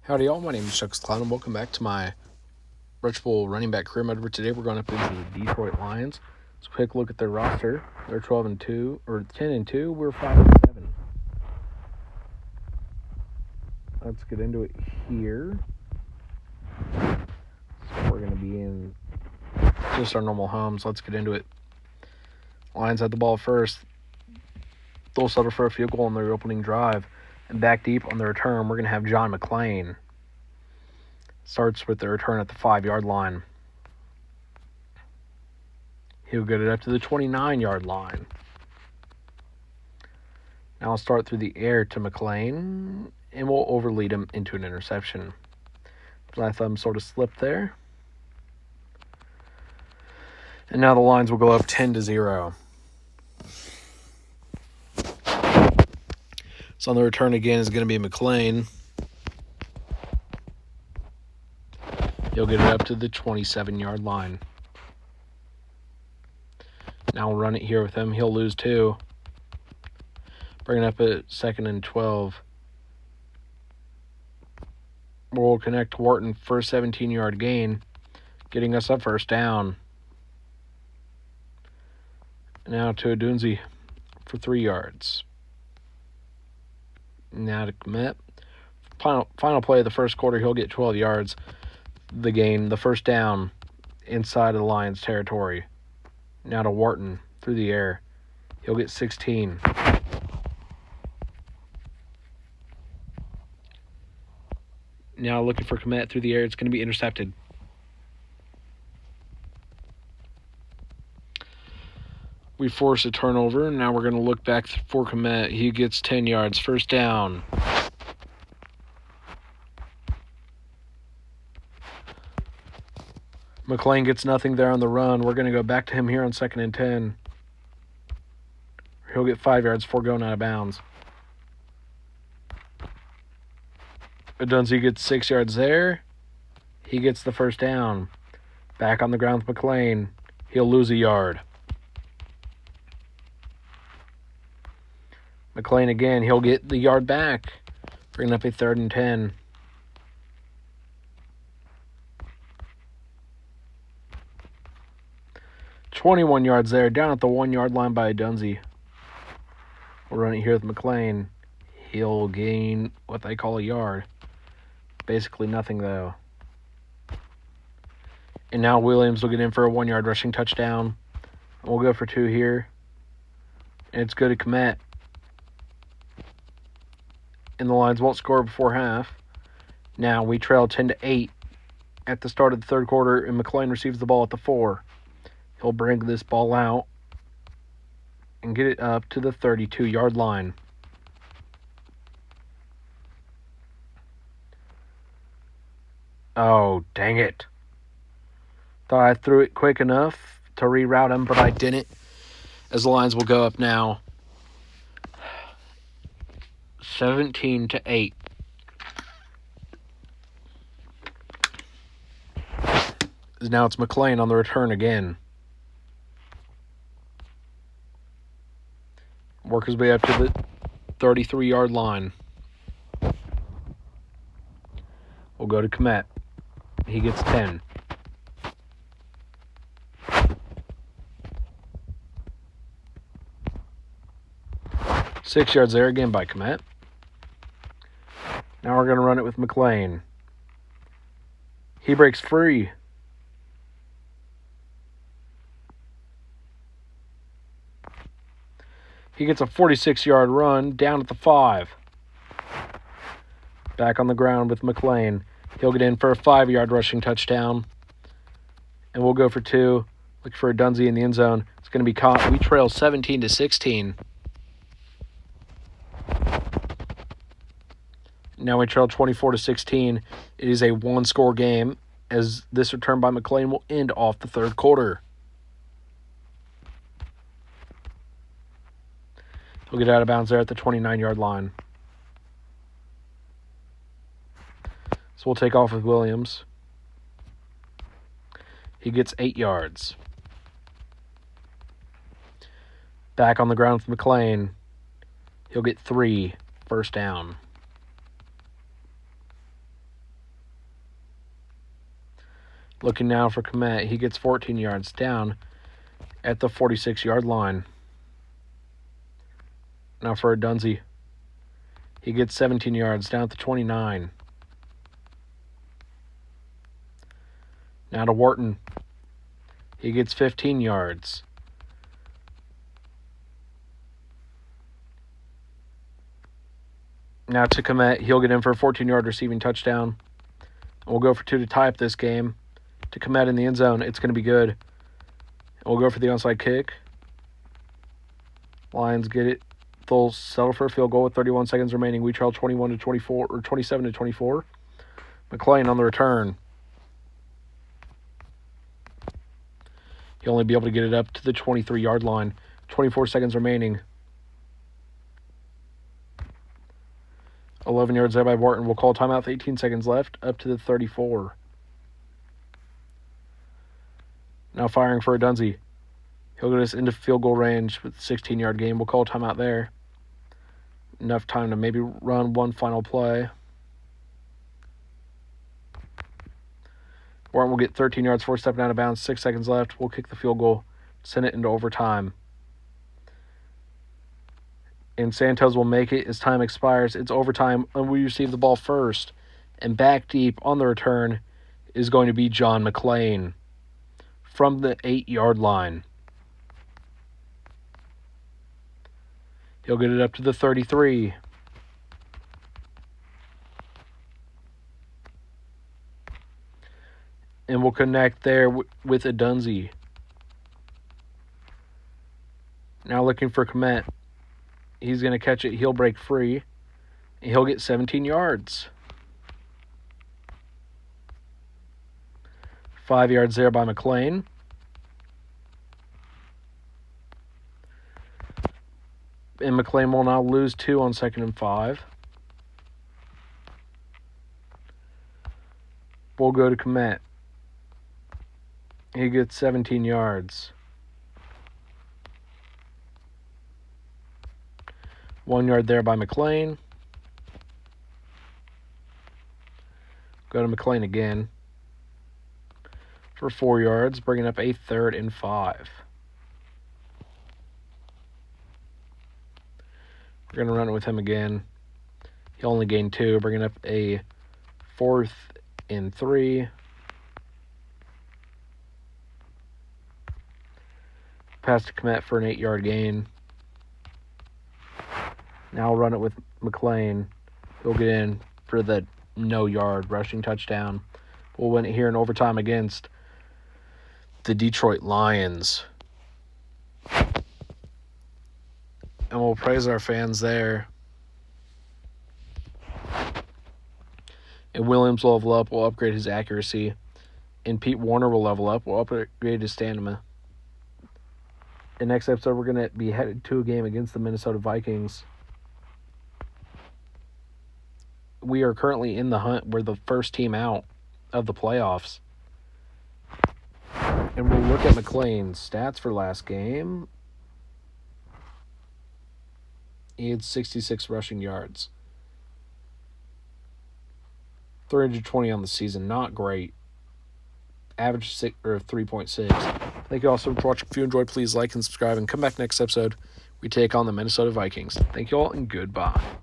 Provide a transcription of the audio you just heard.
Howdy y'all, my name is ChucklesTC and welcome back to my virtual running back career mode. Today we're going up into the Detroit Lions. Let's take a look at their roster. They're 12-2, or 10-2. We're 5-7. Let's get into it here. So we're going to be in just our normal homes. Let's get into it. Lions had the ball first. They'll settle for a field goal on their opening drive. And back deep on the return, we're going to have John McClain. Starts with the return at the 5-yard line. He'll get it up to the 29-yard line. Now I'll start through the air to McClain, and we'll overlead him into an interception. My thumb sort of slipped there. And now the Lions will go up 10-0. So on the return again is going to be McClain. He'll get it up to the 27-yard line. Now we'll run it here with him. He'll lose 2. Bring it up at 2nd and 12. We'll connect to Wharton for a 17-yard gain, getting us up first down. Now to Adunzi for 3 yards. Now to commit. Final play of the first quarter, he'll get 12 yards. The gain, the first down inside of the Lions territory. Now to Wharton through the air. He'll get 16. Now looking for commit through the air. It's going to be intercepted. We force a turnover. Now we're going to look back for commit. He gets 10 yards. First down. McClain gets nothing there on the run. We're going to go back to him here on 2nd and 10. He'll get 5 yards before going out of bounds. Adunzi gets 6 yards there. He gets the first down. Back on the ground with McClain. He'll lose a yard. McClain again. He'll get the yard back. Bringing up a 3rd and 10. "21 yards there, down at the 1-yard line by Adunzi. We'll run it here with McClain. He'll gain what they call a yard. Basically nothing, though. And now Williams will get in for a 1-yard rushing touchdown. We'll go for 2 here. And it's good to commit. And the Lions won't score before half. Now we trail 10-8 at the start of the third quarter, and McClain receives the ball at the 4. He'll bring this ball out and get it up to the 32-yard line. Oh, dang it. Thought I threw it quick enough to reroute him, but I didn't. As the Lions will go up now 17-8. Now it's McClain on the return again. Work his way up to the 33-yard line. We'll go to Komet. He gets 10. Six yards there again by Komet. Now we're going to run it with McClain. He breaks free. He gets a 46-yard run down at the 5. Back on the ground with McClain. He'll get in for a 5-yard rushing touchdown. And we'll go for 2. Look for Adunzi in the end zone. It's going to be caught. We trail 17-16. Now we trail 24-16. It is a 1-score game, as this return by McClain will end off the third quarter. He'll get out of bounds there at the 29-yard line. So we'll take off with Williams. He gets 8 yards. Back on the ground with McClain. He'll get 3. First down. Looking now for Komet. He gets 14 yards down at the 46-yard line. Now for Dunze. He gets 17 yards down at the 29. Now to Wharton. He gets 15 yards. Now to Komet. He'll get in for a 14-yard receiving touchdown. And we'll go for 2 to tie up this game. To Komet in the end zone. It's going to be good. And we'll go for the onside kick. Lions get it. They'll settle for a field goal with 31 seconds remaining. We trail 21-24 or 27-24. McClain on the return. He'll only be able to get it up to the 23-yard line. 24 seconds remaining. 11 yards there by Wharton. We'll call timeout with 18 seconds left, up to the 34. Now firing for Dunze. He'll get us into field goal range with a 16-yard game. We'll call timeout there. Enough time to maybe run one final play. Wharton will get 13 yards for stepping out of bounds. 6 seconds left. We'll kick the field goal. Send it into overtime. And Santos will make it as time expires. It's overtime, and we receive the ball first. And back deep on the return is going to be John McClain from the 8-yard line. He'll get it up to the 33. And we'll connect there with a Dunze. Now looking for Komet. He's going to catch it. He'll break free. And he'll get 17 yards. 5 yards there by McClain. And McClain will now lose 2 on 2nd and 5. We'll go to Komet. He gets 17 yards. 1 yard there by McClain. Go to McClain again for 4 yards, bringing up a 3rd and 5. We're going to run it with him again. He only gained 2, bringing up a 4th and 3. Pass to Komet for an 8-yard gain. Now I'll run it with McClain. He'll get in for the no-yard rushing touchdown. We'll win it here in overtime against the Detroit Lions. And we'll praise our fans there. And Williams will level up. We'll upgrade his accuracy. And Pete Warner will level up. We'll upgrade his stamina. In next episode, we're going to be headed to a game against the Minnesota Vikings. We are currently in the hunt. We're the first team out of the playoffs. And we'll look at McClain's stats for last game. He had 66 rushing yards. 320 on the season. Not great. Average 3.6. Thank you all so much for watching. If you enjoyed, please like and subscribe. And come back next episode. We take on the Minnesota Vikings. Thank you all and goodbye.